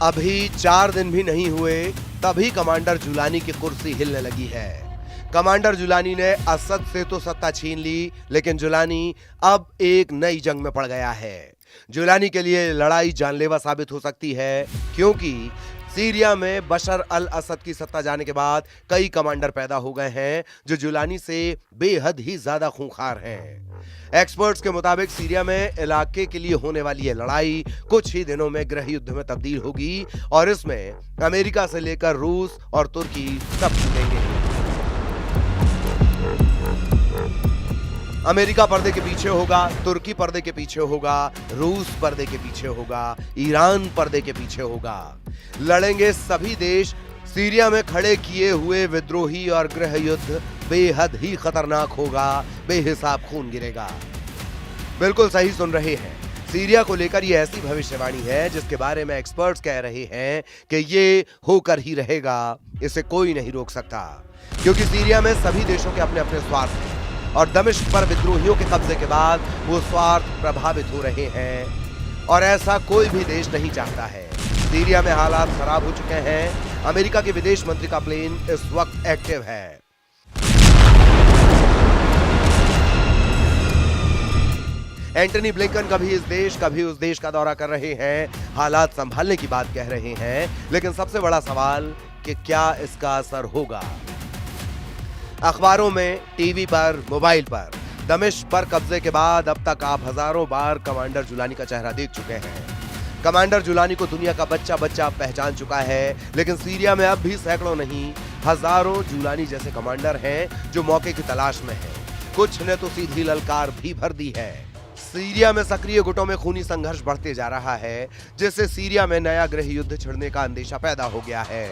अभी 4 दिन भी नहीं हुए तभी कमांडर जुलानी की कुर्सी हिलने लगी है। कमांडर जुलानी ने असद से तो सत्ता छीन ली, लेकिन जुलानी अब एक नई जंग में पड़ गया है। जुलानी के लिए लड़ाई जानलेवा साबित हो सकती है, क्योंकि सीरिया में बशर अल असद की सत्ता जाने के बाद कई कमांडर पैदा हो गए हैं जो जुलानी से बेहद ही ज्यादा खूंखार हैं। एक्सपर्ट्स के मुताबिक सीरिया में इलाके के लिए होने वाली यह लड़ाई कुछ ही दिनों में गृह युद्ध में तब्दील होगी और इसमें अमेरिका से लेकर रूस और तुर्की सब जुटेंगे। अमेरिका पर्दे के पीछे होगा, तुर्की पर्दे के पीछे होगा, रूस पर्दे के पीछे होगा, ईरान पर्दे के पीछे होगा। लड़ेंगे सभी देश। सीरिया में खड़े किए हुए विद्रोही और गृह युद्ध बेहद ही खतरनाक होगा, बेहिसाब खून गिरेगा। बिल्कुल सही सुन रहे हैं, सीरिया को लेकर ये ऐसी भविष्यवाणी है जिसके बारे में एक्सपर्ट्स कह रहे हैं कि ये होकर ही रहेगा, इसे कोई नहीं रोक सकता। क्योंकि सीरिया में सभी देशों के अपने अपने स्वार्थ हैं और दमिश्क पर विद्रोहियों के कब्जे के बाद वो स्वार्थ प्रभावित हो रहे हैं और ऐसा कोई भी देश नहीं चाहता है। सीरिया में हालात खराब हो चुके हैं। अमेरिका के विदेश मंत्री का प्लेन इस वक्त एक्टिव है। एंटनी ब्लिंकन कभी इस देश कभी उस देश का दौरा कर रहे हैं, हालात संभालने की बात कह रहे हैं, लेकिन सबसे बड़ा सवाल कि क्या इसका असर होगा। अखबारों में, टीवी पर, मोबाइल पर दमिश्क पर कब्जे के बाद अब तक आप हजारों बार कमांडर जुलानी का चेहरा देख चुके हैं। कमांडर जुलानी को दुनिया का बच्चा बच्चा पहचान चुका है, लेकिन सीरिया में अब भी सैकड़ों नहीं हजारों जुलानी जैसे कमांडर हैं जो मौके की तलाश में हैं। कुछ ने तो सीधी ललकार भी भर दी है। सीरिया में सक्रिय गुटों में खूनी संघर्ष बढ़ते जा रहा है, जिससे सीरिया में नया गृह युद्ध छिड़ने का अंदेशा पैदा हो गया है।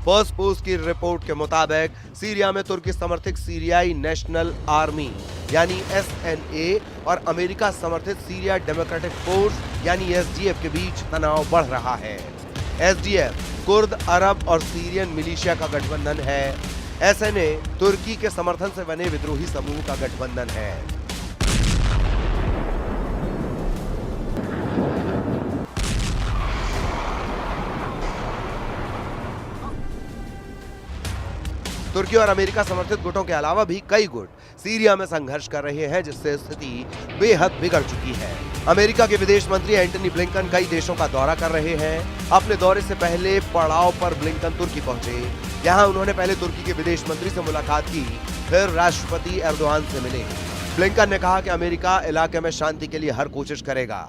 फर्स्ट पोस्ट की रिपोर्ट के मुताबिक सीरिया में तुर्की समर्थित सीरियाई नेशनल आर्मी यानी SNA और अमेरिका समर्थित सीरिया डेमोक्रेटिक फोर्स यानी SDF के बीच तनाव बढ़ रहा है। SDF कुर्द, अरब और सीरियन मिलिशिया का गठबंधन है। SNA तुर्की के समर्थन से बने विद्रोही समूह का गठबंधन है। तुर्की और अमेरिका समर्थित गुटों के अलावा भी कई गुट सीरिया में संघर्ष कर रहे हैं, जिससे स्थिति बेहद बिगड़ चुकी है। अमेरिका के विदेश मंत्री एंटनी ब्लिंकन कई देशों का दौरा कर रहे हैं। अपने दौरे से पहले पड़ाव पर ब्लिंकन तुर्की पहुंचे। यहां उन्होंने पहले तुर्की के विदेश मंत्री से मुलाकात की, फिर राष्ट्रपति एर्दोआन से मिले। ब्लिंकन ने कहा कि अमेरिका इलाके में शांति के लिए हर कोशिश करेगा।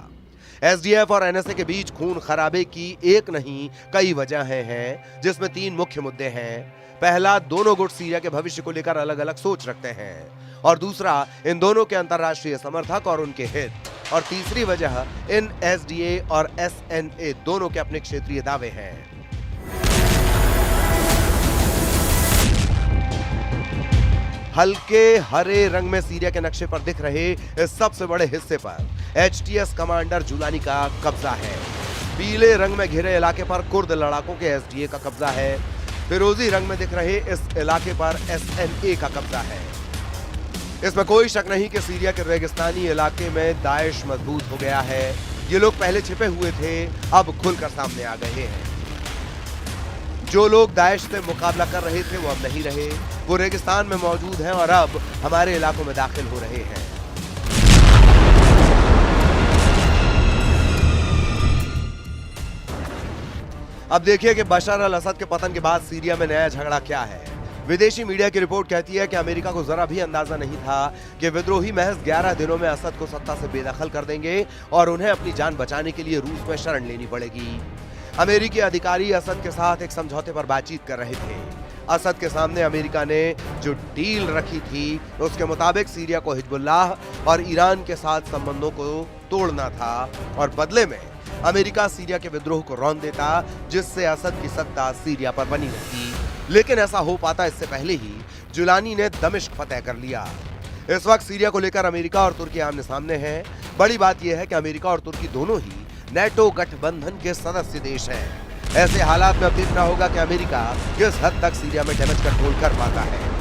SDF और NSA के बीच खून खराबे की एक नहीं कई वजहें हैं, जिसमें 3 मुख्य मुद्दे हैं। पहला, दोनों गुट सीरिया के भविष्य को लेकर अलग अलग सोच रखते हैं, और दूसरा, इन दोनों के अंतर्राष्ट्रीय समर्थक और उनके हित, और तीसरी वजह इन SDA और SNA दोनों के अपने क्षेत्रीय दावे हैं। हल्के हरे रंग में सीरिया के नक्शे पर दिख रहे इस सबसे बड़े हिस्से पर HTS कमांडर जुलानी का कब्जा है। पीले रंग में घिरे इलाके पर कुर्द लड़ाकों के SDA का कब्जा है। फिरोजी रंग में दिख रहे इस इलाके पर SNA का कब्जा है। इसमें कोई शक नहीं कि सीरिया के रेगिस्तानी इलाके में दाइश मजबूत हो गया है। ये लोग पहले छिपे हुए थे, अब खुलकर सामने आ गए हैं। जो लोग दाइश से मुकाबला कर रहे थे वो अब नहीं रहे, वो रेगिस्तान में मौजूद हैं और अब हमारे इलाकों में दाखिल हो रहे हैं। अब देखिए कि बशर अल असद के पतन के बाद सीरिया में नया झगड़ा क्या है। विदेशी मीडिया की रिपोर्ट कहती है कि अमेरिका को जरा भी अंदाजा नहीं था कि विद्रोही महज 11 दिनों में असद को सत्ता से बेदखल कर देंगे और उन्हें अपनी जान बचाने के लिए रूस में शरण लेनी पड़ेगी। अमेरिकी अधिकारी असद के साथ एक समझौते पर बातचीत कर रहे थे। असद के सामने अमेरिका ने जो डील रखी थी उसके मुताबिक सीरिया को हिजबुल्लाह और ईरान के साथ संबंधों को तोड़ना था और बदले में अमेरिका सीरिया के विद्रोह को रौंद देता, जिससे असद की सत्ता सीरिया पर बनी रहती। लेकिन ऐसा हो पाता इससे पहले ही जुलानी ने दमिश्क फतह कर लिया। इस वक्त सीरिया को लेकर अमेरिका और तुर्की आमने सामने हैं। बड़ी बात यह है कि अमेरिका और तुर्की दोनों ही नेटो गठबंधन के सदस्य देश हैं। ऐसे हालात में अब देखना होगा कि अमेरिका किस हद तक सीरिया में डैमेज कंट्रोल कर पाता है।